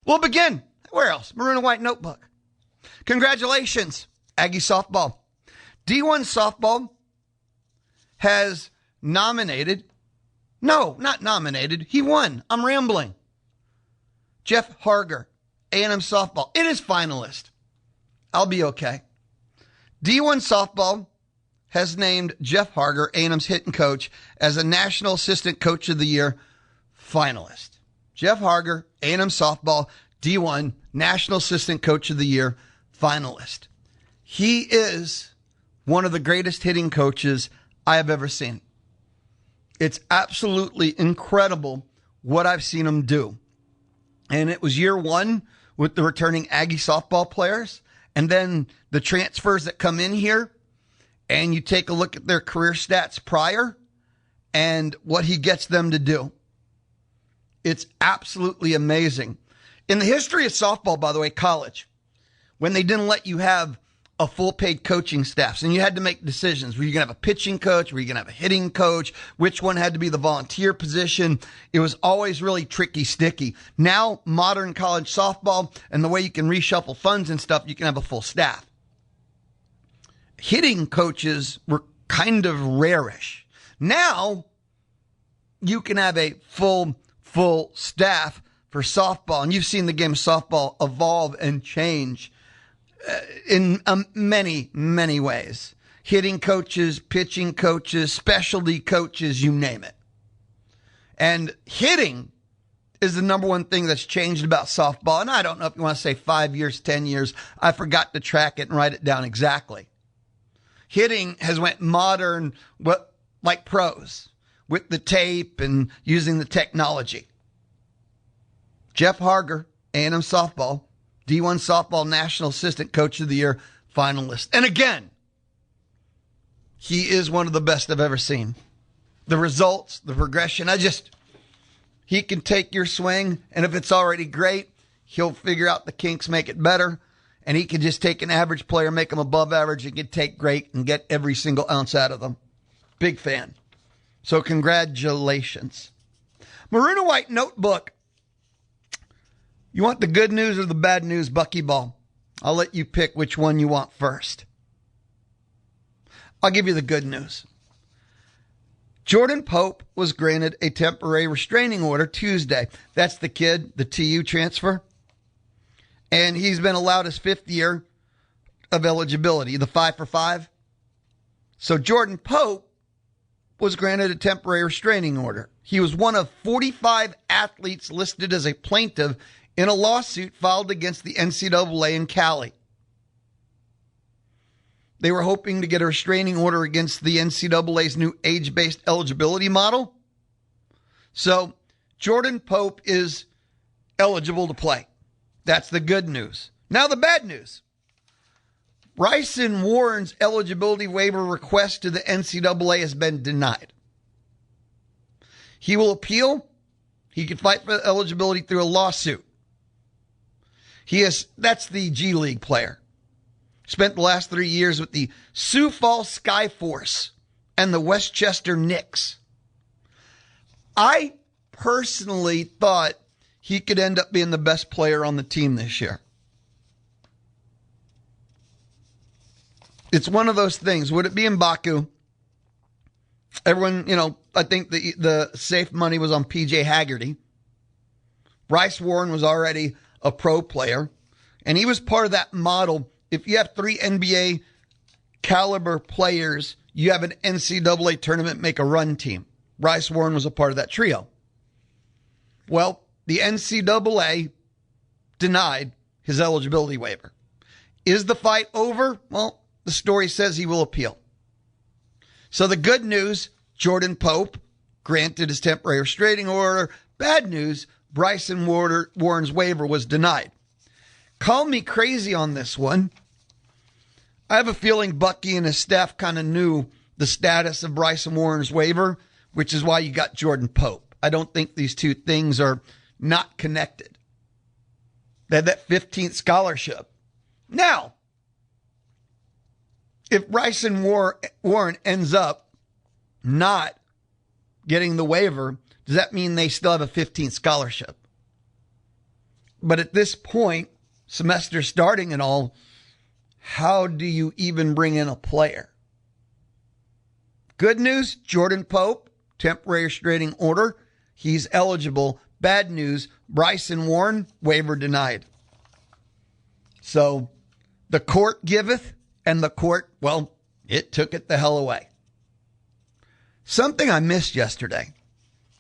We'll begin. Where else? Maroon and white notebook. Congratulations, Aggie softball. D1 softball has nominated. No, not nominated. He won. I'm rambling. Jeff Harger, A&M softball. It is finalist. I'll be okay. D1 softball has named Jeff Harger, A&M's hitting coach, as a National Assistant Coach of the Year finalist. Jeff Harger, A&M softball, D1, National Assistant Coach of the Year finalist. He is one of the greatest hitting coaches I have ever seen. It's absolutely incredible what I've seen him do. And it was year one with the returning Aggie softball players. And then the transfers that come in here, and you take a look at their career stats prior and what he gets them to do. It's absolutely amazing. In the history of softball, by the way, college, when they didn't let you have a full paid coaching staff, and you had to make decisions. Were you going to have a pitching coach? Were you going to have a hitting coach? Which one had to be the volunteer position? It was always really tricky, sticky. Now, modern college softball and the way you can reshuffle funds and stuff, you can have a full staff. Hitting coaches were kind of rarish. Now, you can have a full staff for softball. And you've seen the game of softball evolve and change in many, many ways. Hitting coaches, pitching coaches, specialty coaches, you name it. And hitting is the number one thing that's changed about softball. And I don't know if you want to say 5 years, 10 years. I forgot to track it and write it down exactly. Hitting has went modern, like pros, with the tape and using the technology. Jeff Harger, A&M softball, D1 softball National Assistant Coach of the Year finalist. And again, he is one of the best I've ever seen. The results, the progression, he can take your swing, and if it's already great, he'll figure out the kinks, make it better, and he can just take an average player, make them above average, and can take great and get every single ounce out of them. Big fan. So congratulations. Maroon and white notebook. You want the good news or the bad news, Bucky Ball? I'll let you pick which one you want first. I'll give you the good news. Jordan Pope was granted a temporary restraining order Tuesday. That's the kid, the TU transfer. And he's been allowed his 5th year of eligibility, the 5 for 5. So Jordan Pope was granted a temporary restraining order. He was one of 45 athletes listed as a plaintiff in a lawsuit filed against the NCAA in Cali. They were hoping to get a restraining order against the NCAA's new age-based eligibility model. So Jordan Pope is eligible to play. That's the good news. Now the bad news. Bryson Warren's eligibility waiver request to the NCAA has been denied. He will appeal. He can fight for eligibility through a lawsuit. That's the G League player. Spent the last 3 years with the Sioux Falls Skyforce and the Westchester Knicks. I personally thought he could end up being the best player on the team this year. It's one of those things. Would it be M'Baku? Everyone, I think the safe money was on PJ Haggerty. Bryce Warren was already a pro player, and he was part of that model. If you have 3 NBA caliber players, you have an NCAA tournament make a run team. Bryce Warren was a part of that trio. Well, the NCAA denied his eligibility waiver. Is the fight over? Well, the story says he will appeal. So the good news, Jordan Pope granted his temporary restraining order. Bad news, Bryson Warren's waiver was denied. Call me crazy on this one. I have a feeling Bucky and his staff kind of knew the status of Bryson Warren's waiver, which is why you got Jordan Pope. I don't think these two things are not connected. They had that 15th scholarship. Now, if Bryson Warren ends up not getting the waiver, does that mean they still have a 15th scholarship? But at this point, semester starting and all, how do you even bring in a player? Good news, Jordan Pope, temporary restraining order. He's eligible. Bad news, Bryson Warren, waiver denied. So the court giveth, and the court, well, it took it the hell away. Something I missed yesterday.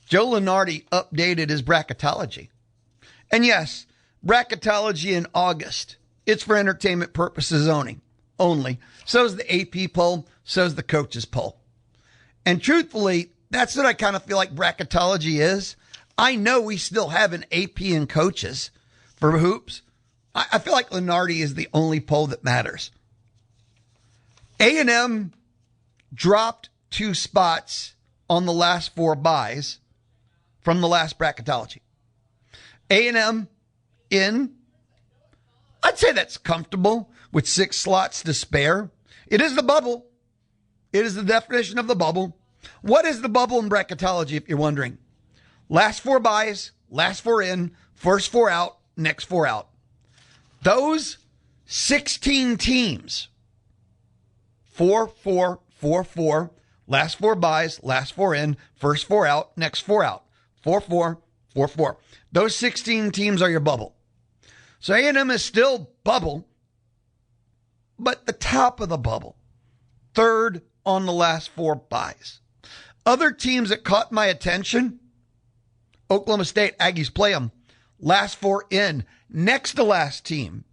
Joe Lunardi updated his bracketology. And yes, bracketology in August. It's for entertainment purposes only. So is the AP poll. So is the coaches poll. And truthfully, that's what I kind of feel like bracketology is. I know we still have an AP and coaches for hoops. I feel like Lunardi is the only poll that matters. A&M dropped 2 spots on the last 4 buys from the last bracketology. A&M in, I'd say that's comfortable with 6 slots to spare. It is the bubble. It is the definition of the bubble. What is the bubble in bracketology, if you're wondering? Last 4 buys, last 4 in, first 4 out, next 4 out. Those 16 teams, 4, 4, 4, 4, last 4 buys, last 4 in, first 4 out, next 4 out. 4, 4, 4, 4. Those 16 teams are your bubble. So A&M is still bubble, but the top of the bubble. Third on the last 4 buys. Other teams that caught my attention, Oklahoma State, Aggies play them. Last 4 in, next to last team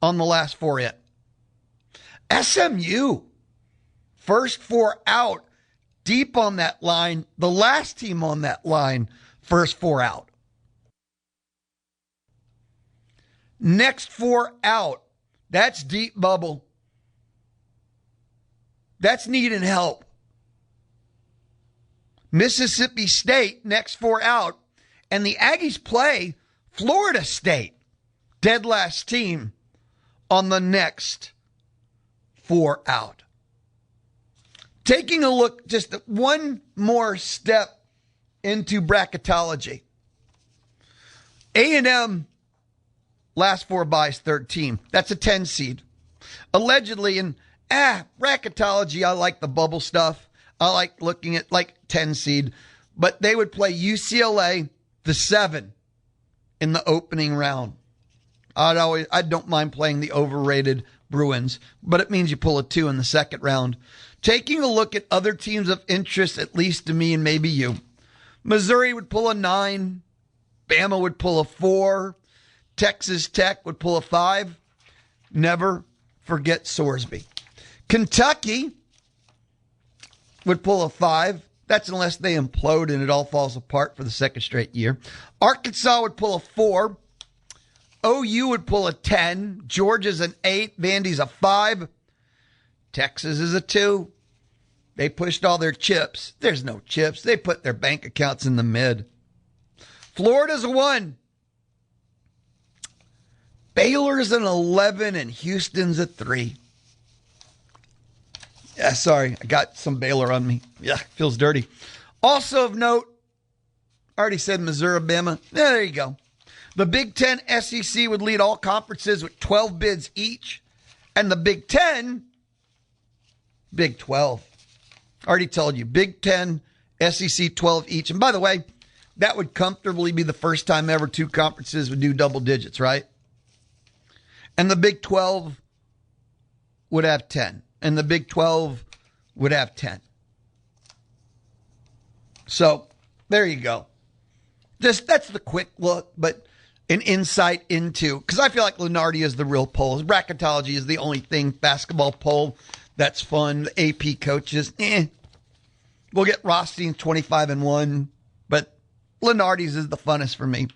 on the last 4 in. SMU, first 4 out, deep on that line, the last team on that line, first 4 out. Next 4 out, that's deep bubble. That's needing help. Mississippi State, next 4 out, and the Aggies play Florida State, dead last team on the next 4 out. Taking a look, just one more step into bracketology. A&M, last 4 buys, 3rd team. That's a 10 seed. Allegedly, in bracketology, I like the bubble stuff. I like looking at like 10 seed. But they would play UCLA, the 7, in the opening round. I don't mind playing the overrated Bruins, but it means you pull a 2 in the second round. Taking a look at other teams of interest, at least to me and maybe you. Missouri would pull a 9. Bama would pull a 4. Texas Tech would pull a 5. Never forget Sorsby. Kentucky would pull a 5. That's unless they implode and it all falls apart for the second straight year. Arkansas would pull a 4. OU would pull a 10. Georgia's an 8. Vandy's a 5. Texas is a 2. They pushed all their chips. There's no chips. They put their bank accounts in the mid. Florida's a 1. Baylor's an 11 and Houston's a 3. Yeah, sorry, I got some Baylor on me. Yeah, feels dirty. Also of note, I already said Missouri, Bama. Yeah, there you go. The Big Ten SEC would lead all conferences with 12 bids each. And the Big Ten, Big 12. I already told you, Big Ten, SEC 12 each. And by the way, that would comfortably be the first time ever 2 conferences would do double digits, right? And the Big 12 would have 10. And the Big 12 would have 10. So, there you go. That's the quick look, but an insight into, because I feel like Lunardi is the real poll. Bracketology is the only thing, basketball poll, that's fun. The AP coaches, We'll get Rothstein 25-1, but Lunardi's is the funnest for me.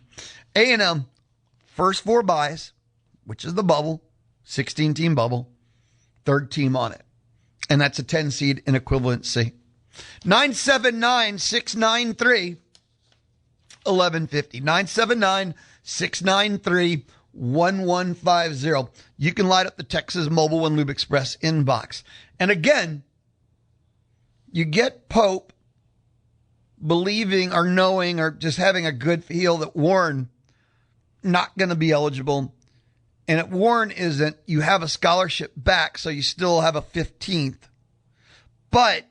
A&M, first 4 buys, which is the bubble, 16-team bubble, 3rd team on it. And that's a 10 seed in equivalency. 979-693-1150. 979-693-1150. You can light up the Texas Mobile One Lube Express inbox. And again, you get Pope believing or knowing or just having a good feel that Warren not going to be eligible. And if Warren isn't, you have a scholarship back, so you still have a 15th. But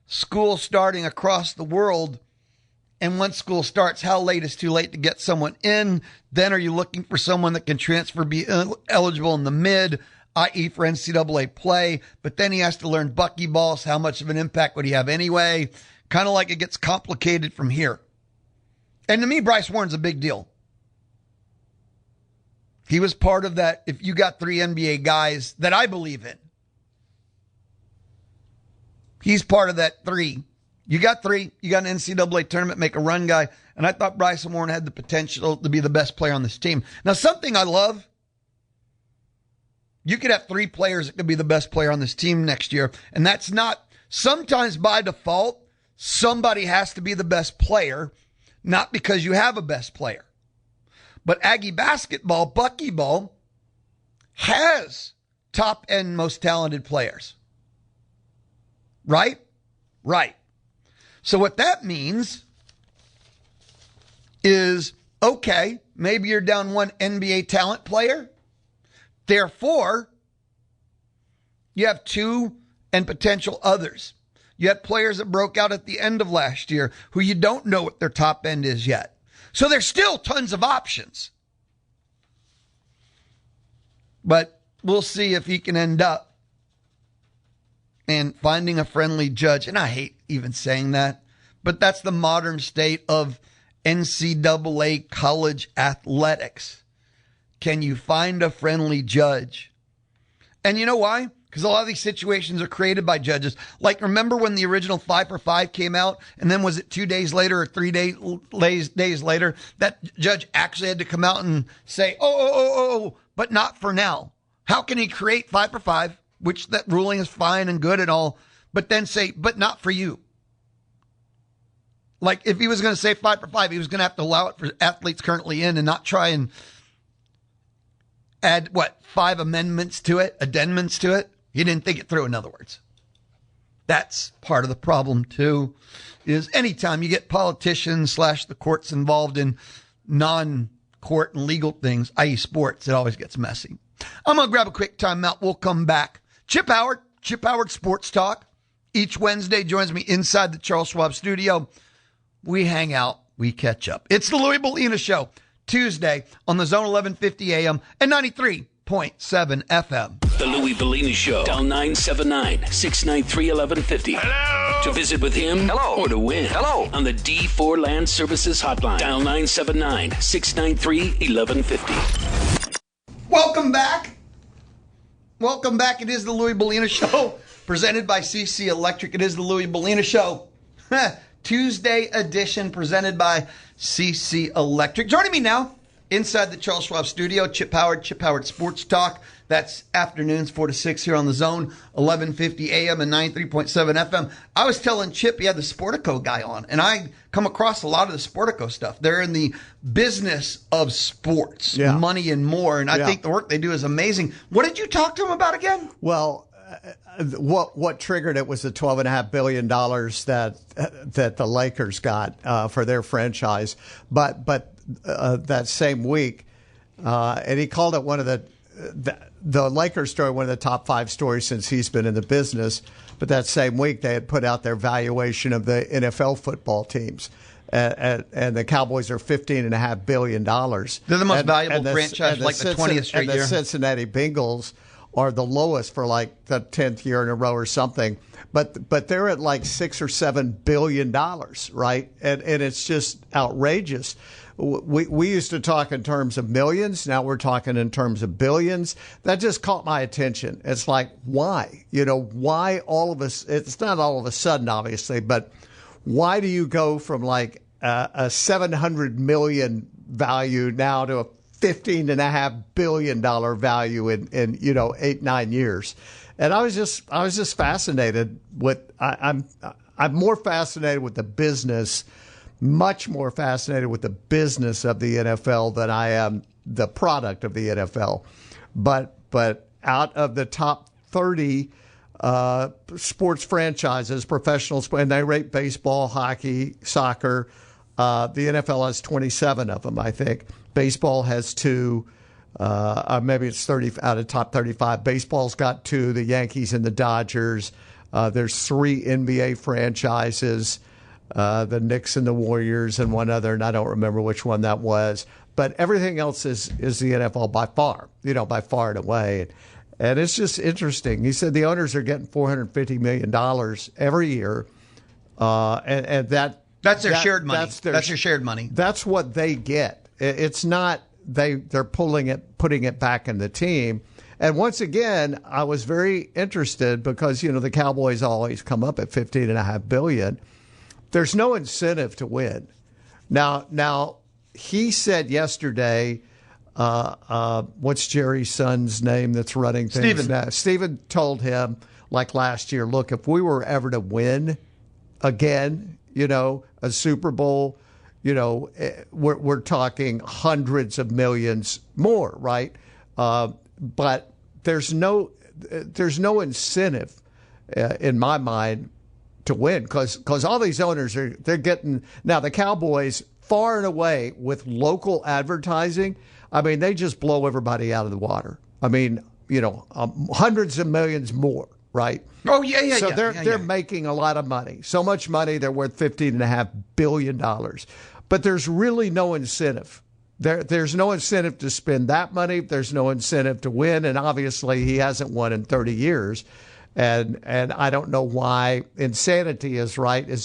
school starting across the world, and once school starts, how late is too late to get someone in? Then are you looking for someone that can transfer, be eligible in the mid, i.e. for NCAA play? But then he has to learn Bucky Ball, so how much of an impact would he have anyway? Kind of like it gets complicated from here. And to me, Bryce Warren's a big deal. He was part of that. If you got 3 NBA guys that I believe in, he's part of that 3. You got 3. You got an NCAA tournament, make a run guy. And I thought Bryce Warren had the potential to be the best player on this team. Now, something I love, you could have 3 players that could be the best player on this team next year. And that's not, sometimes by default, somebody has to be the best player, not because you have a best player. But Aggie basketball, Bucky Ball, has top-end most talented players. Right? Right. So what that means is, okay, maybe you're down 1 NBA talent player. Therefore, you have 2 and potential others. You have players that broke out at the end of last year who you don't know what their top end is yet. So there's still tons of options. But we'll see if he can end up and finding a friendly judge. And I hate even saying that, but that's the modern state of NCAA college athletics. Can you find a friendly judge? And you know why? Because a lot of these situations are created by judges. Like, remember when the original 5 for 5 came out, and then was it 2 days later or 3 days later, that judge actually had to come out and say, oh, but not for now. How can he create 5 for 5, which that ruling is fine and good and all, but then say, but not for you? Like, if he was going to say 5 for 5, he was going to have to allow it for athletes currently in and not try and add, 5 amendments to it, addendums to it? He didn't think it through, in other words. That's part of the problem, too, is anytime you get politicians / the courts involved in non-court and legal things, i.e. sports, it always gets messy. I'm going to grab a quick timeout. We'll come back. Chip Howard Sports Talk. Each Wednesday joins me inside the Charles Schwab studio. We hang out. We catch up. It's the Louie Bellina Show, Tuesday on the Zone 1150 AM and 93.7 FM. The Louie Bellina Show. Dial 979-693-1150. Hello. To visit with him. Hello. Or to win. Hello. On the D4 Land Services Hotline. Dial 979-693-1150. Welcome back. Welcome back. It is the Louie Bellina Show, presented by CC Electric. It is the Louie Bellina Show. Tuesday edition, presented by CC Electric. Joining me now, inside the Charles Schwab studio, Chip Howard Sports Talk. That's afternoons 4 to 6 here on the Zone, 1150 AM and 93.7 FM. I was telling Chip he had the Sportico guy on, and I come across a lot of the Sportico stuff. They're in the business of sports, money and more, and I think the work they do is amazing. What did you talk to him about again? Well, what triggered it was the $12.5 billion that the Lakers got for their franchise. But that same week, and he called it one of the Lakers story, one of the top 5 stories since he's been in the business. But that same week, they had put out their valuation of the NFL football teams. And the Cowboys are $15.5 billion. They're the most valuable franchise, like the 20th straight year. And the Cincinnati Bengals are the lowest for like the 10th year in a row or something. But they're at like $6 or $7 billion, right? And it's just outrageous. We used to talk in terms of millions. Now we're talking in terms of billions. That just caught my attention. It's like, why? Why all of us? It's not all of a sudden, obviously, but why do you go from like a $700 million value now to a $15.5 billion value in 8-9 years? And I was just fascinated with. I'm more fascinated with the business. Much more fascinated with the business of the NFL than I am the product of the NFL. But out of the top 30 sports franchises, professional sport, and they rate baseball, hockey, soccer, the NFL has 27 of them, I think. Baseball has 2. Maybe it's 30 out of top 35. Baseball's got 2, the Yankees and the Dodgers. There's 3 NBA franchises, the Knicks and the Warriors and one other, and I don't remember which one that was. But everything else is the NFL by far, by far and away. And it's just interesting. He said the owners are getting $450 million every year. And that's their shared money. That's their shared money. That's what they get. It's not they're putting it back in the team. And once again, I was very interested because the Cowboys always come up at $15.5 billion. There's no incentive to win. Now he said yesterday, what's Jerry's son's name that's running things Steven. now? Steven told him like last year, look, if we were ever to win again, a Super Bowl, we're talking hundreds of millions more, right? But there's no incentive in my mind to win because all these owners they're getting now the Cowboys far and away with local advertising. I mean, they just blow everybody out of the water. I mean, hundreds of millions more, right? Oh yeah. So they're making a lot of money. So much money they're worth $15.5 billion. But there's really no incentive. There's no incentive to spend that money. There's no incentive to win. And obviously he hasn't won in 30 years. And I don't know why insanity is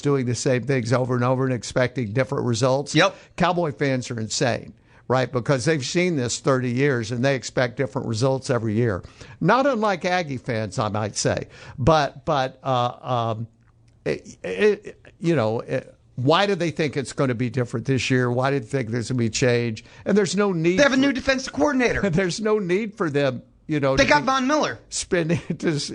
doing the same things over and over and expecting different results. Yep. Cowboy fans are insane, right? Because they've seen this 30 years and they expect different results every year. Not unlike Aggie fans, I might say. But why do they think it's going to be different this year? Why do they think there's going to be change? And there's no need. They have a new defensive coordinator. There's no need for them, They got Von Miller. Spending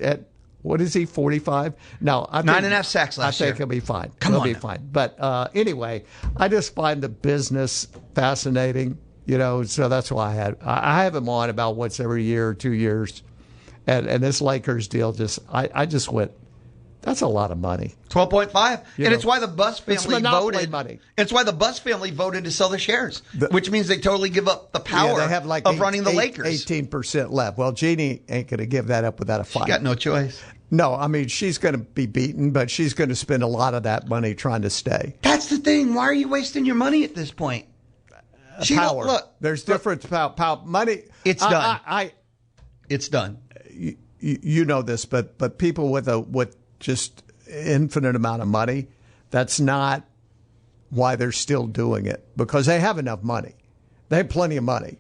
at, what is he, 45? No, I think 9.5 sacks last year. I think he'll be fine. He'll be fine. But anyway, I just find the business fascinating, so that's why I have him on about once every year or 2 years. And this Lakers deal I just went, that's a lot of money. 12.5. And it's why the Buss family voted. Money. It's why the Buss family voted to sell the shares, which means they totally give up the power they have of running the Lakers. 18% left. Well, Jeannie ain't going to give that up without a fight. She got no choice. No, I mean, she's going to be beaten, but she's going to spend a lot of that money trying to stay. That's the thing. Why are you wasting your money at this point? Power. Look, there's different power. Money. It's done. It's done. You know this, but people with just infinite amount of money, that's not why they're still doing it, because they have enough money. They have plenty of money,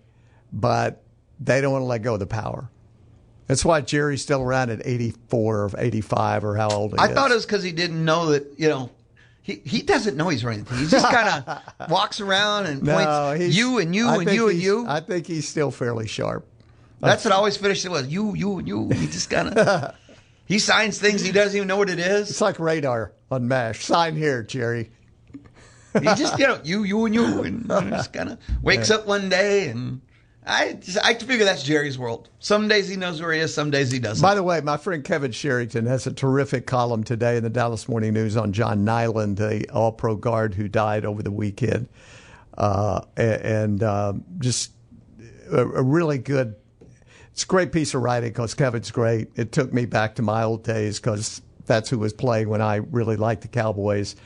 but they don't want to let go of the power. That's why Jerry's still around at 84 or 85 or how old he is. I thought it was because he didn't know that, he doesn't know he's running. He just kind of walks around and points you and you and you and you. I think he's still fairly sharp. That's what I always finished it with. You and you. He just kind of... He signs things. He doesn't even know what it is. It's like radar on MASH. Sign here, Jerry. He just, you and you. And just kind of wakes up one day. And I figure that's Jerry's world. Some days he knows where he is. Some days he doesn't. By the way, my friend Kevin Sherrington has a terrific column today in the Dallas Morning News on John Nyland, the all-pro guard who died over the weekend. Just a really good... It's a great piece of writing because Kevin's great. It took me back to my old days because that's who was playing when I really liked the Cowboys.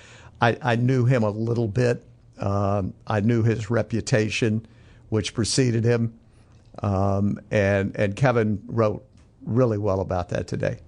I knew him a little bit. I knew his reputation, which preceded him. And Kevin wrote really well about that today.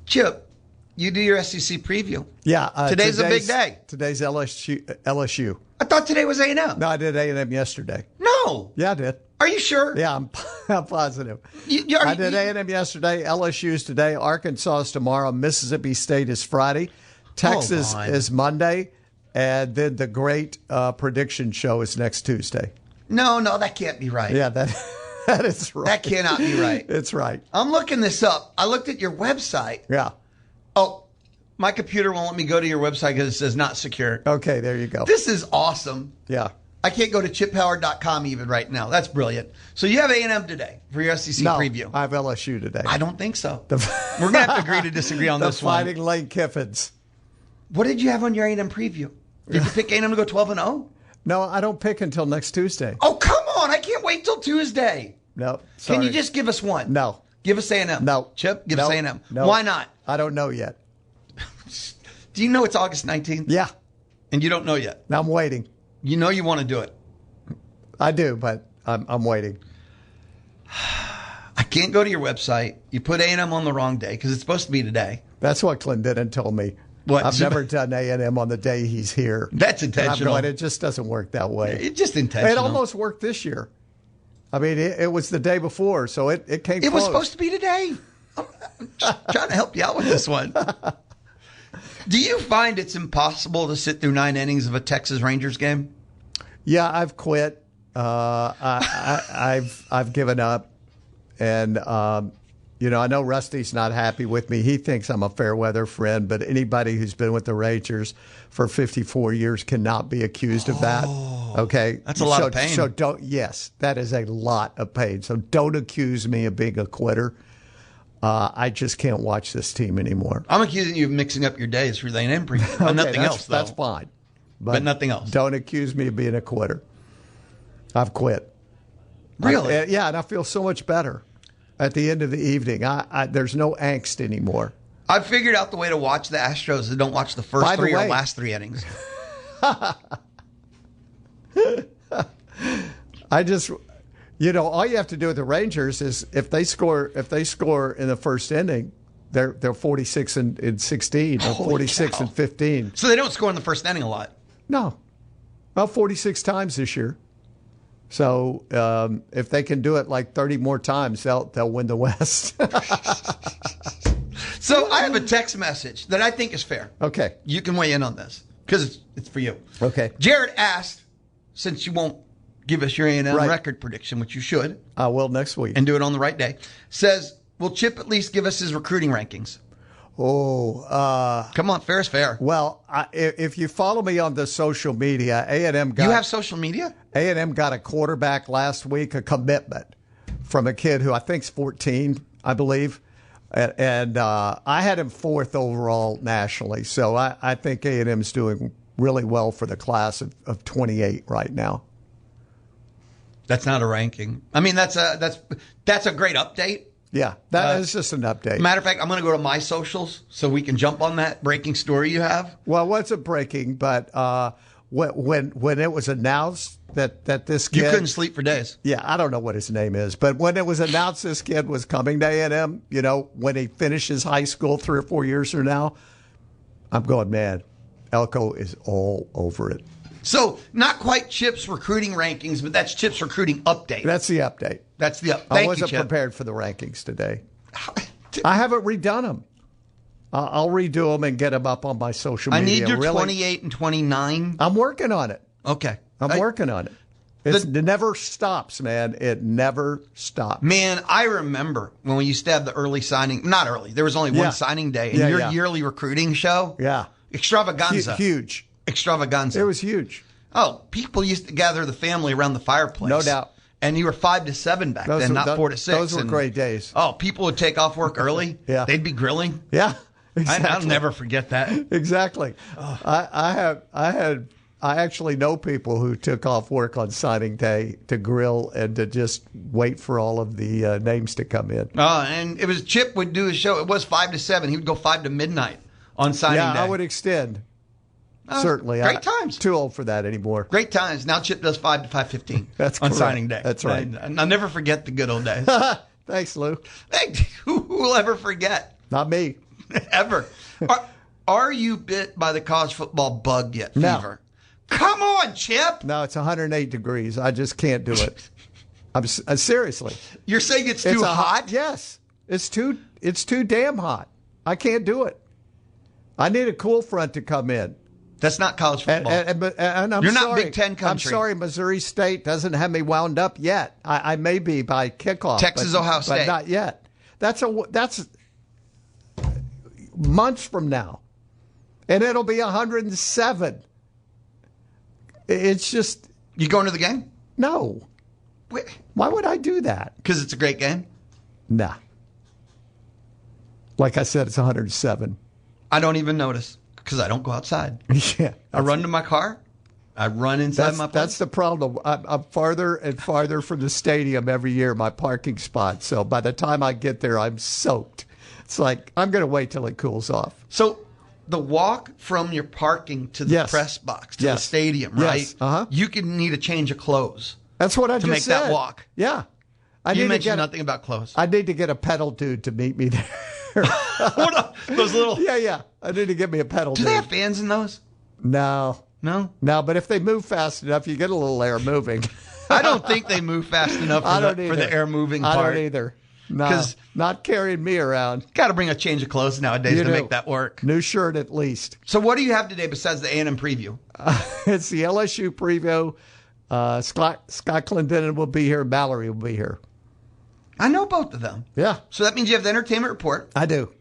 Chip, you do your SEC preview. Yeah. Today's a big day. Today's LSU. I thought today was A&M. No, I did A&M yesterday. No. Yeah, I did. Are you sure? Yeah, I'm positive. I did A&M yesterday. LSU's today. Arkansas is tomorrow. Mississippi State is Friday. Texas is Monday. And then the great prediction show is next Tuesday. No, that can't be right. Yeah, that is right. That cannot be right. It's right. I'm looking this up. I looked at your website. Yeah. Oh, my computer won't let me go to your website because it says not secure. Okay, there you go. This is awesome. Yeah. I can't go to chiphoward.com even right now. That's brilliant. So you have A&M today for your SEC preview. I have LSU today. I don't think so. We're going to have to agree to disagree on this one. The Fighting Lane Kiffins. What did you have on your A&M preview? Did you pick A&M to go 12-0? No, I don't pick until next Tuesday. Oh, come wait till Tuesday. No. Sorry. Can you just give us one? No. Give us A&M. No. Chip, give us A&M. No. Why not? I don't know yet. Do you know it's August 19th? Yeah. And you don't know yet? Now I'm waiting. You know you want to do it. I do, but I'm waiting. I can't go to your website. You put A&M on the wrong day because it's supposed to be today. That's what Clendenin told me. What? I've never done A&M on the day he's here. That's intentional. And I'm going, it just doesn't work that way. It's just intentional. It almost worked this year. I mean, it was the day before, so it came It close. was supposed to be today. I'm just trying to help you out with this one. Do you find it's impossible to sit through 9 innings of a Texas Rangers game? Yeah, I've quit. I've given up, and I know Rusty's not happy with me. He thinks I'm a fair weather friend, but anybody who's been with the Rangers for 54 years cannot be accused of that. Okay, that's a lot of pain. So don't. Yes, that is a lot of pain. So don't accuse me of being a quitter. I just can't watch this team anymore. I'm accusing you of mixing up your days for the A&M preview, but nothing else, though. That's fine. But nothing else. Don't accuse me of being a quitter. I've quit. Really? Yeah, and I feel so much better at the end of the evening. There's no angst anymore. I've figured out the way to watch the Astros that don't watch the first three or last 3 innings. I just, all you have to do with the Rangers is if they score in the first inning, they're 46 and 16 or 46 and 15. So they don't score in the first inning a lot. No, about 46 times this year. So if they can do it like 30 more times, they'll win the West. So I have a text message that I think is fair. Okay. You can weigh in on this because it's for you. Okay. Jared asked, since you won't give us your A&M Right. record prediction, which you should. I will next week. And do it on the right day. Says, will Chip at least give us his recruiting rankings? Come on, fair is fair. Well, if you follow me on the social media, A&M got... You have social media? A&M got a quarterback last week, a commitment from a kid who I think's 14, I believe. And I had him 4th overall nationally. So I think A&M's doing really well for the class of 28 right now. That's not a ranking. I mean, that's a great update. Yeah, that is just an update. Matter of fact, I'm going to go to my socials so we can jump on that breaking story you have. Well, it wasn't breaking, but when it was announced that this kid... You couldn't sleep for days. Yeah, I don't know what his name is, but when it was announced this kid was coming to A&M, when he finishes high school 3 or 4 years from now, I'm going, man, Elko is all over it. So, not quite Chip's recruiting rankings, but that's Chip's recruiting update. That's the update. That's the update. I wasn't prepared for the rankings today. I haven't redone them. I'll redo them and get them up on my social media. I need your 28 and 29. I'm working on it. Okay. I'm working on it. It never stops, man. It never stops. Man, I remember when we used to have the early signing. Not early. There was only one signing day. And your yearly recruiting show. Yeah. Extravaganza. Huge. Extravaganza. It was huge. Oh, people used to gather the family around the fireplace. No doubt. And you were 5 to 7 back then, not 4 to 6. Those were great days. Oh, people would take off work early. Yeah. They'd be grilling. Yeah. Exactly. I'll never forget that. Exactly. I actually know people who took off work on signing day to grill and to just wait for all of the names to come in. And it was Chip would do his show. It was 5 to 7. He would go 5 to midnight on signing day. Yeah, I would extend. Certainly. Great times. Too old for that anymore. Great times. Now Chip does 5 to 5:15 That's on correct. signing day. That's right. I'll never forget the good old days. Thanks, Lou. Who will ever forget? Not me. Ever. Are you bit by the college football bug yet? No. Fever? Come on, Chip. No, it's 108 degrees. I just can't do it. I'm seriously. You're saying it's too hot? Yes. It's too damn hot. I can't do it. I need a cool front to come in. That's not college football. And I'm You're sorry, not Big Ten country. I'm sorry, Missouri State doesn't have me wound up yet. I may be by kickoff. Texas, Ohio State. But not yet. That's months from now. And it'll be 107. It's just... You going to the game? No. Why would I do that? Because it's a great game? Nah. Like I said, it's 107. I don't even notice because I don't go outside. Yeah. I run to my car. I run inside my place. That's the problem. I'm farther and farther from the stadium every year, my parking spot. So by the time I get there, I'm soaked. It's like, I'm going to wait till it cools off. So the walk from your parking to the press box, to the stadium, right? Yes. Uh-huh. You could need a change of clothes. That's what I to just make said. that walk. Yeah. You mentioned nothing about clothes. I need to get a pedal dude to meet me there. Those little... Yeah. I need to get me a pedal dude. Do they have fans in those? No. No? No, but if they move fast enough, you get a little air moving. I don't think they move fast enough for the air moving part. I don't either. No, not carrying me around. Got to bring a change of clothes nowadays to make that work. New shirt at least. So what do you have today besides the A&M preview? It's the LSU preview. Scott Clendenin will be here. Mallory will be here. I know both of them. Yeah. So that means you have the entertainment report. I do.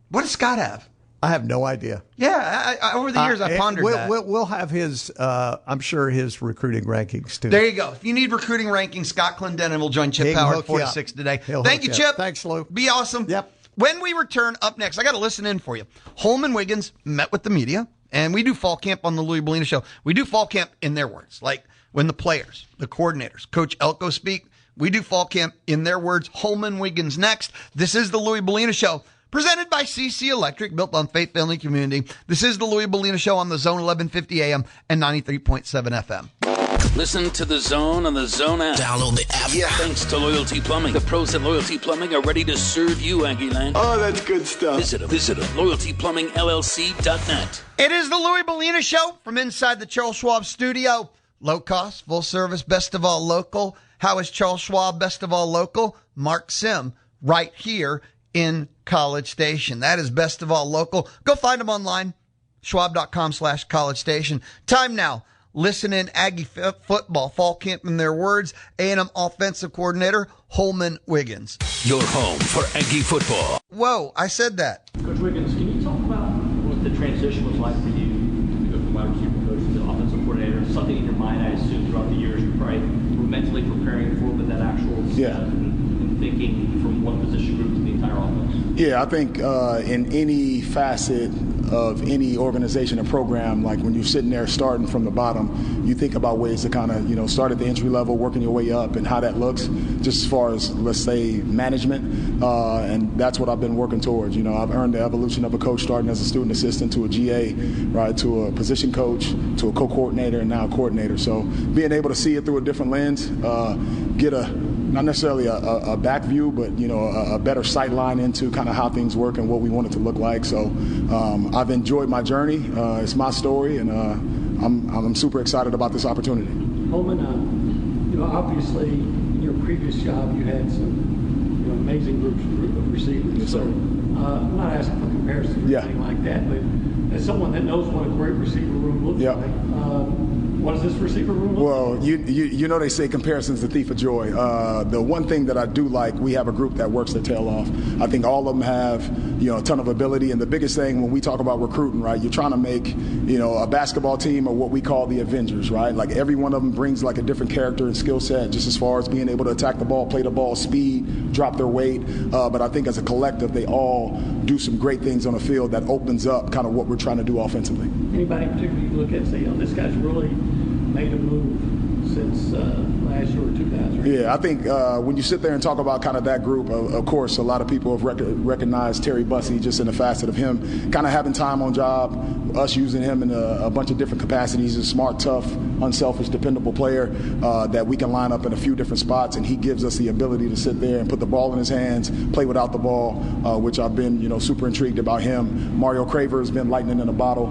What does Scott have? I have no idea. Yeah, over the years I pondered that. We'll have his, I'm sure, his recruiting rankings too. There you go. If you need recruiting rankings, Scott Clendenin will join Chip Howard 4 to 6 today. Thank you, Chip. Thanks, Lou. Be awesome. Yep. When we return up next, I got to listen in for you. Holmon Wiggins met with the media, and we do fall camp on the Louie Bellina Show. We do fall camp in their words, like when the players, the coordinators, Coach Elko speak. We do fall camp in their words. Holmon Wiggins next. This is the Louie Bellina Show. Presented by CC Electric, built on faith-family community. This is the Louie Bellina Show on the Zone 1150 AM and 93.7 FM. Listen to The Zone on the Zone app. Download the app. Yeah. Thanks to Loyalty Plumbing. The pros at Loyalty Plumbing are ready to serve you, Aggieland. Oh, that's good stuff. Visit them. LoyaltyPlumbingLLC.net. It is the Louie Bellina Show from inside the Charles Schwab studio. Low cost, full service, best of all local. How is Charles Schwab best of all local? Mark Sim, right here in College Station. That is best of all local. Go find them online, schwab.com/College Station. Time now. Listen in Aggie football, fall camp in their words. A&M offensive coordinator, Holmon Wiggins. Your home for Aggie football. Whoa, I said that. Coach Wiggins, can you talk about what the transition was like for you to go from wide receiver coach to offensive coordinator? Something in your mind, I assume, throughout the years you probably were mentally preparing for, but that actual step and thinking from one position group to the entire offense? Yeah, I think in any facet of any organization or program, like when you're sitting there starting from the bottom, you think about ways to kind of, start at the entry level, working your way up and how that looks, just as far as, let's say, management. And that's what I've been working towards. I've earned the evolution of a coach starting as a student assistant to a GA, right, to a position coach, to a co-coordinator, and now a coordinator. So being able to see it through a different lens, get not necessarily a back view, but, a better sight line into kind of how things work and what we want it to look like. So I've enjoyed my journey. It's my story, and I'm super excited about this opportunity. Holman, obviously in your previous job you had some amazing groups of receivers. Yes, sir. I'm not asking for comparisons or anything like that, but as someone that knows what a great receiver room looks like, what does this receiver room look like? Well, they say comparison's the thief of joy. The one thing that I do like, we have a group that works their tail off. I think all of them have, a ton of ability. And the biggest thing when we talk about recruiting, right, you're trying to make, a basketball team or what we call the Avengers, right? Like every one of them brings like a different character and skill set, just as far as being able to attack the ball, play the ball, speed, drop their weight. But I think as a collective, they all do some great things on the field that opens up kind of what we're trying to do offensively. Anybody in particular you look at and say, this guy's really made a move since last year or 2 guys, right? Yeah, I think when you sit there and talk about kind of that group, of course, a lot of people have recognized Terry Bussey just in the facet of him kind of having time on job, us using him in a bunch of different capacities. He's a smart, tough, unselfish, dependable player that we can line up in a few different spots, and he gives us the ability to sit there and put the ball in his hands, play without the ball, which I've been, super intrigued about him. Mario Craver has been lightning in a bottle,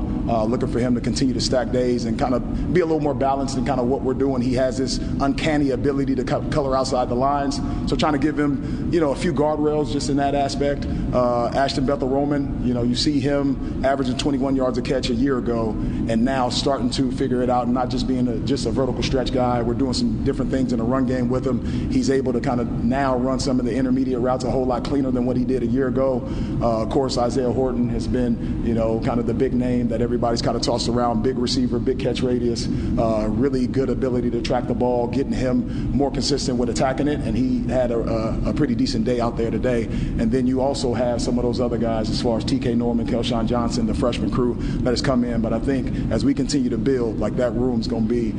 looking for him to continue to stack days and kind of be a little more balanced in kind of what we're doing. He has this uncanny ability to color outside the lines, so trying to give him, a few guardrails just in that aspect. Ashton Bethel-Roman, you see him averaging 21 yards a catch a year ago, and now starting to figure it out and not just being just a vertical stretch guy. We're doing some different things in the run game with him. He's able to kind of now run some of the intermediate routes a whole lot cleaner than what he did a year ago. Of course, Isaiah Horton has been, kind of the big name that everybody's kind of tossed around. Big receiver, big catch radius, really good ability to track the ball, getting him more consistent with attacking it, and he had a pretty decent day out there today. And then you also have some of those other guys as far as TK Norman, Kelshawn Johnson, the freshman crew that has come in. But I think as we continue to build, like, that room's going to be,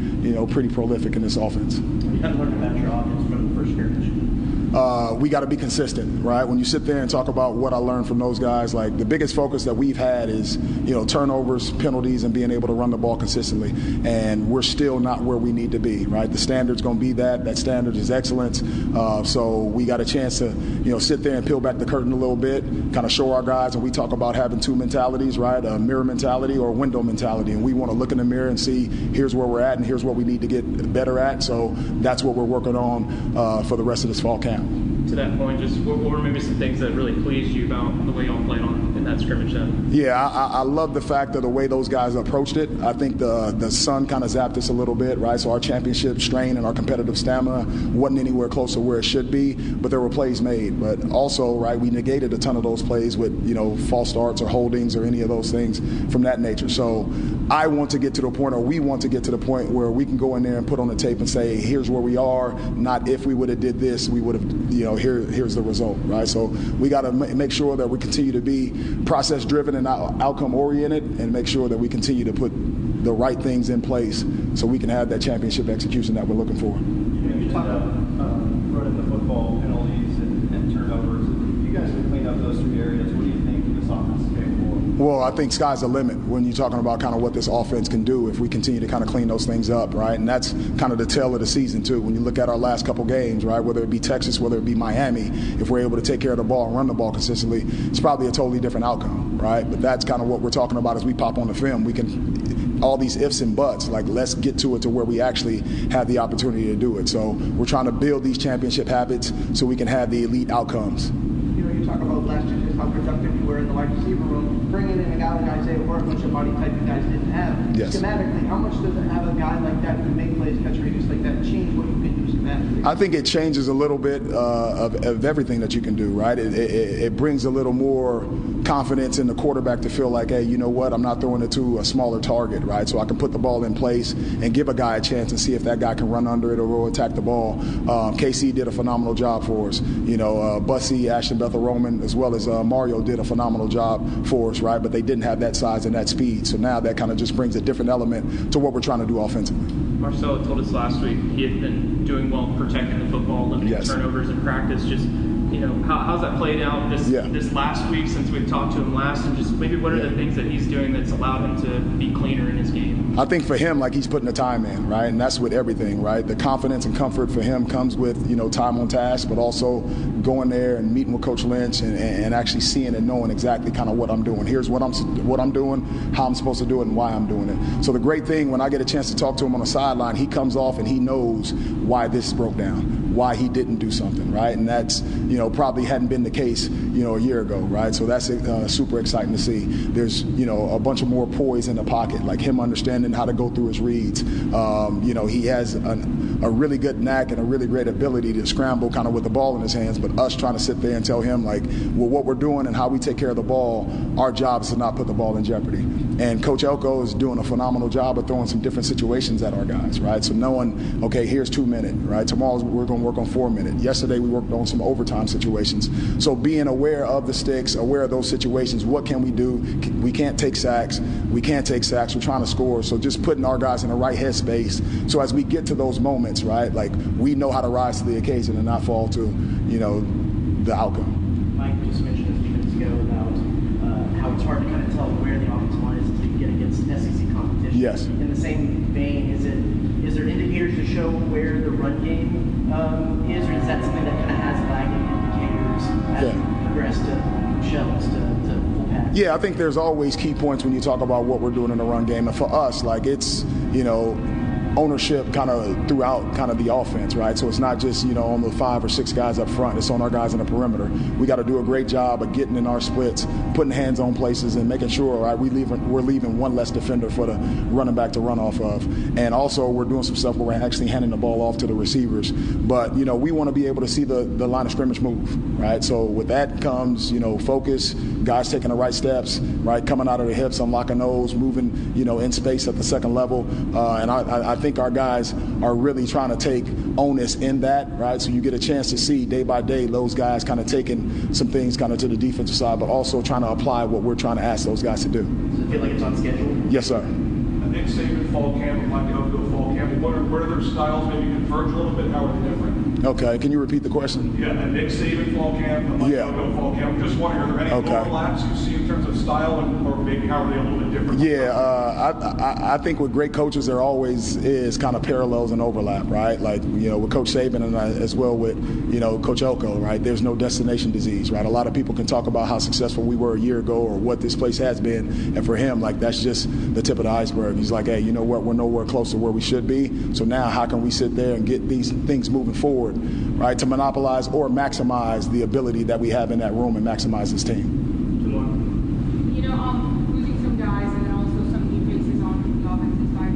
pretty prolific in this offense. You haven't learned about your offense from the first scrimmage. We got to be consistent, right? When you sit there and talk about what I learned from those guys, like, the biggest focus that we've had is, turnovers, penalties, and being able to run the ball consistently. And we're still not where we need to be, right? The standard's going to be that standard is excellence. So we got a chance to, sit there and peel back the curtain a little bit, kind of show our guys. And we talk about having two mentalities, right? A mirror mentality or a window mentality. And we want to look in the mirror and see, here's where we're at and here's what we need to get better at. So that's what we're working on for the rest of this fall camp. To that point, just what were maybe some things that really pleased you about the way y'all played on in that scrimmage then? Yeah, I love the fact of the way those guys approached it. I think the sun kind of zapped us a little bit, right? So our championship strain and our competitive stamina wasn't anywhere close to where it should be, but there were plays made. But also, right, we negated a ton of those plays with, false starts or holdings or any of those things from that nature. So I want to get to the point, or we want to get to the point where we can go in there and put on the tape and say, here's where we are, not if we would have did this, we would have, here's the result, right? So we got to make sure that we continue to be process-driven and outcome-oriented, and make sure that we continue to put the right things in place so we can have that championship execution that we're looking for. You talk about running the football, penalties, and turnovers. If you guys can clean up those three areas, what do you think this offense is capable of? Well, I think sky's the limit when you're talking about kind of what this offense can do if we continue to kind of clean those things up, right? And that's kind of the tail of the season, too. When you look at our last couple games, right, whether it be Texas, whether it be Miami, if we're able to take care of the ball and run the ball consistently, it's probably a totally different outcome, right? But that's kind of what we're talking about as we pop on the film. We can, all these ifs and buts, like, let's get to it to where we actually have the opportunity to do it. So we're trying to build these championship habits so we can have the elite outcomes. You talk about last year, just how productive you were in the wide receiver room, bringing in a guy like Isaiah Ward, which a body type you guys didn't have. Yes. Schematically, how much does it have a guy like that who can make plays, catch radius like that, change what you can do schematically? I think it changes a little bit of everything that you can do, right? It brings a little more confidence in the quarterback to feel like, hey, you know what, I'm not throwing it to a smaller target, right? So I can put the ball in place and give a guy a chance and see if that guy can run under it or attack the ball. KC did a phenomenal job for us. Bussy, Ashton Bethel Roman, as well as Mario did a phenomenal job for us, right? But they didn't have that size and that speed. So now that kind of just brings a different element to what we're trying to do offensively. Marcelo told us last week he had been doing well protecting the football, limiting turnovers in practice. Just, how's that played out this last week since we've talked to him last, and just maybe what are the things that he's doing that's allowed him to be cleaner in his game? I think for him, like, he's putting the time in, right? And that's with everything, right? The confidence and comfort for him comes with, time on task, but also going there and meeting with Coach Lynch and actually seeing and knowing exactly kind of what I'm doing. Here's what I'm doing, how I'm supposed to do it, and why I'm doing it. So the great thing, when I get a chance to talk to him on the sideline, he comes off and he knows why this broke down, why he didn't do something, right? And that's, probably hadn't been the case, a year ago, right? So that's super exciting to see. There's, a bunch of more poise in the pocket, like him understanding how to go through his reads. He has a really good knack and a really great ability to scramble kind of with the ball in his hands, but us trying to sit there and tell him, like, well, what we're doing and how we take care of the ball, our job is to not put the ball in jeopardy. And Coach Elko is doing a phenomenal job of throwing some different situations at our guys, right? So knowing, okay, here's 2 minutes, right? Tomorrow we're going to work on 4 minutes. Yesterday we worked on some overtime situations. So being aware of the sticks, aware of those situations, what can we do? We can't take sacks. We're trying to score. So just putting our guys in the right headspace. So as we get to those moments, right, like, we know how to rise to the occasion and not fall to, the outcome. Mike just mentioned a few minutes ago about how it's hard to kind of tell where the offensive line is until you get against SEC competition. Yes. In the same vein, is there indicators to show where the run game is, or is that something that kind of has lagging indicators as you progress to shells to full pass? Yeah, I think there's always key points when you talk about what we're doing in the run game. And for us, like, it's, ownership kind of throughout kind of the offense, right? So it's not just, on the 5 or 6 guys up front. It's on our guys in the perimeter. We got to do a great job of getting in our splits, putting hands on places, and making sure, right, we're leaving one less defender for the running back to run off of. And also we're doing some stuff where we're actually handing the ball off to the receivers. But, we want to be able to see the line of scrimmage move, right? So with that comes, focus, guys taking the right steps, right, coming out of the hips, unlocking those, moving, in space at the second level. And I think our guys are really trying to take onus in that, right? So you get a chance to see day by day those guys kind of taking some things kind of to the defensive side, but also trying to apply what we're trying to ask those guys to do. Does it feel like it's on schedule? Yes, sir. Nick Saban fall camp and Bucky Ball fall camp. Where do their styles maybe converge a little bit? How are they different? Okay, can you repeat the question? Yeah, and Nick Saban fall camp and Bucky Ball fall camp. Just wondering, are there any overlaps you see in terms of style, or maybe how are they a little bit different? Yeah, I think with great coaches there always is kind of parallels and overlap, right? Like, with Coach Saban and as well with, Coach Elko, right? There's no destination disease, right? A lot of people can talk about how successful we were a year ago or what this place has been, and for him, like, that's just the tip of the iceberg. He's like, hey, you know what? We're nowhere close to where we should be. So now how can we sit there and get these things moving forward, right, to monopolize or maximize the ability that we have in that room and maximize this team? Losing some guys and then also some new faces on the offensive side,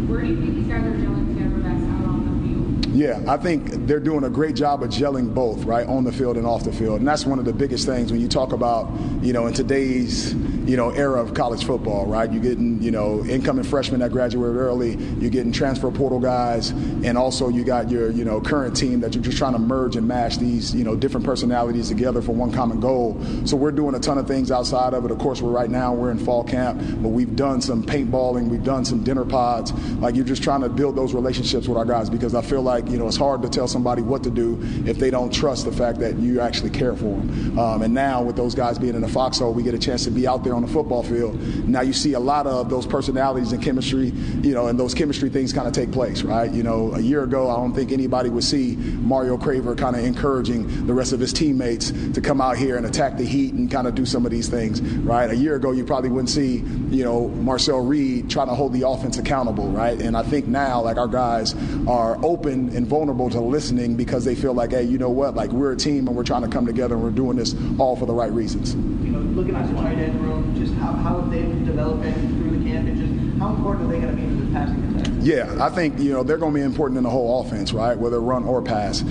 where do you think these guys are gelling together best out on the field? Yeah, I think they're doing a great job of gelling both, right, on the field and off the field. And that's one of the biggest things when you talk about, in today's, era of college football, right? You're getting, incoming freshmen that graduated early. You're getting transfer portal guys. And also you got your, current team that you're just trying to merge and mash these, different personalities together for one common goal. So we're doing a ton of things outside of it. Of course, we're in fall camp, but we've done some paintballing. We've done some dinner pods. Like, you're just trying to build those relationships with our guys, because I feel like, it's hard to tell somebody what to do if they don't trust the fact that you actually care for them. And now with those guys being in the foxhole, we get a chance to be out there on the football field. Now you see a lot of those personalities and chemistry, and those chemistry things kind of take place, right? A year ago, I don't think anybody would see Mario Craver kind of encouraging the rest of his teammates to come out here and attack the heat and kind of do some of these things, right? A year ago, you probably wouldn't see, Marcel Reed trying to hold the offense accountable, right? And I think now, like, our guys are open and vulnerable to listening because they feel like, hey, you know what? Like, we're a team and we're trying to come together and we're doing this all for the right reasons. Looking at the tight end room, just how have they been developing through the camp, and just how important are they going to be to the passing attack? Yeah, I think, they're going to be important in the whole offense, right, whether run or pass.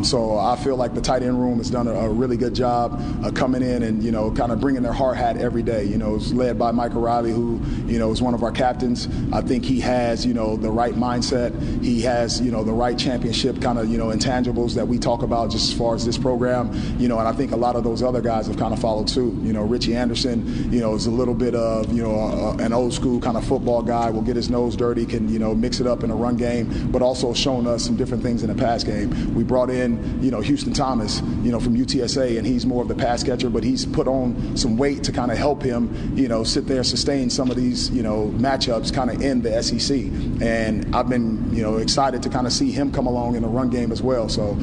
So I feel like the tight end room has done a really good job coming in and, kind of bringing their hard hat every day. It's led by Mike O'Reilly, who, is one of our captains. I think he has, the right mindset. He has, the right championship kind of, intangibles that we talk about just as far as this program. And I think a lot of those other guys have kind of followed suit. Richie Anderson, is a little bit of, an old school kind of football guy, will get his nose dirty, can, mix it up in a run game, but also shown us some different things in the pass game. We brought in, Houston Thomas, from UTSA, and he's more of the pass catcher, but he's put on some weight to kind of help him, sit there and sustain some of these, matchups kind of in the SEC. And I've been, excited to kind of see him come along in the run game as well. So,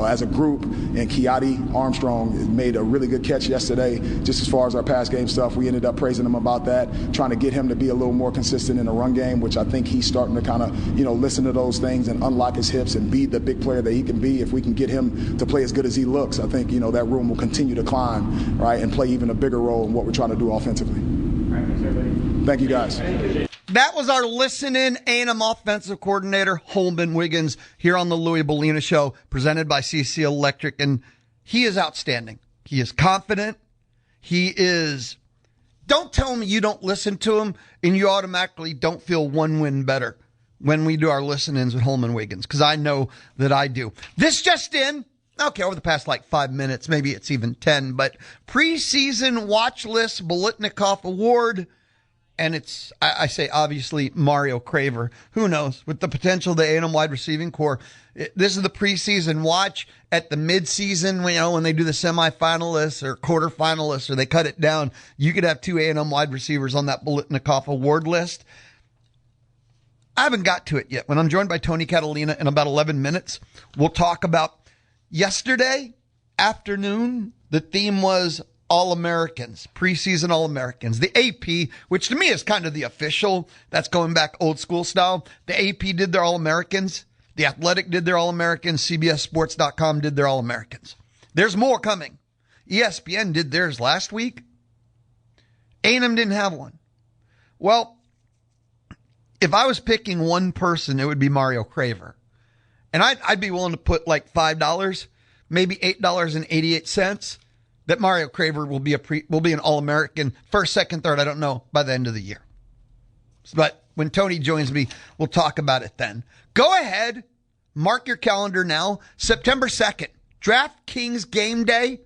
as a group, and Keati Armstrong made a really good catch yesterday, just as far as our pass game stuff. We ended up praising him about that, trying to get him to be a little more consistent in the run game, which I think he's starting to kind of, listen to those things and unlock his hips and be the big player that he can be. If we can get him to play as good as he looks, I think, that room will continue to climb, right, and play even a bigger role in what we're trying to do offensively. Thank you, guys. That was our listen-in A&M offensive coordinator, Holmon Wiggins, here on the Louie Bellina Show, presented by CC Electric. And he is outstanding. He is confident. He is... Don't tell me you don't listen to him and you automatically don't feel one win better when we do our listen-ins with Holmon Wiggins, because I know that I do. This just in. Okay, over the past 5 minutes, maybe it's even 10, but preseason watch list Bolitnikoff Award. And it's, I say, obviously, Mario Craver. Who knows? With the potential of the A&M wide receiving core, this is the preseason watch. At the midseason, when they do the semifinalists or quarterfinalists, or they cut it down, you could have 2 A&M wide receivers on that Bolitnikoff Award list. I haven't got to it yet. When I'm joined by Tony Catalina in about 11 minutes, we'll talk about yesterday afternoon. The theme was All-Americans, preseason All-Americans. The AP, which to me is kind of the official, that's going back old school style. The AP did their All-Americans. The Athletic did their All-Americans. CBSSports.com did their All-Americans. There's more coming. ESPN did theirs last week. A&M didn't have one. Well, if I was picking one person, it would be Mario Craver. And I'd be willing to put $5, maybe $8.88 that Mario Craver will be an All-American, first, second, third, I don't know, by the end of the year. But When Tony joins me, we'll talk about it then. Go ahead. Mark your calendar now. September 2nd. DraftKings game day.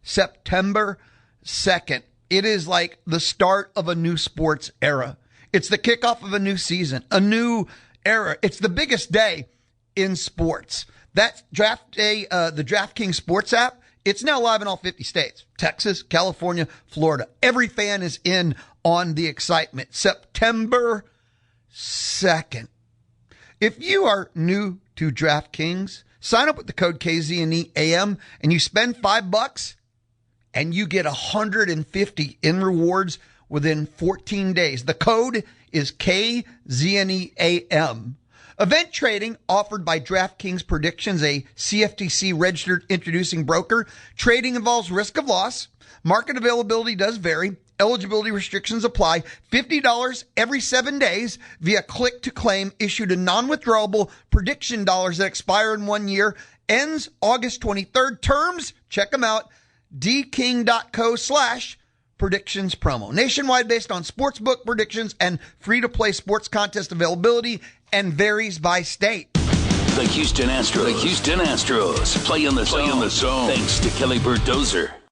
September 2nd. It is like the start of a new sports era. It's the kickoff of a new season, a new era. It's the biggest day in sports. That draft day, the DraftKings Sports app, it's now live in all 50 states. Texas, California, Florida. Every fan is in on the excitement. September 2nd. If you are new to DraftKings, sign up with the code KZNEAM and you spend $5 and you get 150 in rewards within 14 days. The code is KZNEAM. Event trading offered by DraftKings Predictions, a CFTC registered introducing broker. Trading involves risk of loss. Market availability does vary. Eligibility restrictions apply. $50 every 7 days via click to claim, issued in non-withdrawable prediction dollars that expire in 1 year. Ends August 23rd. Terms, check them out. dking.co/predictions promo. Nationwide based on sportsbook predictions and free-to-play sports contest availability and varies by state. The Houston Astros play on the zone. Thanks to Kelly Bird Dozer.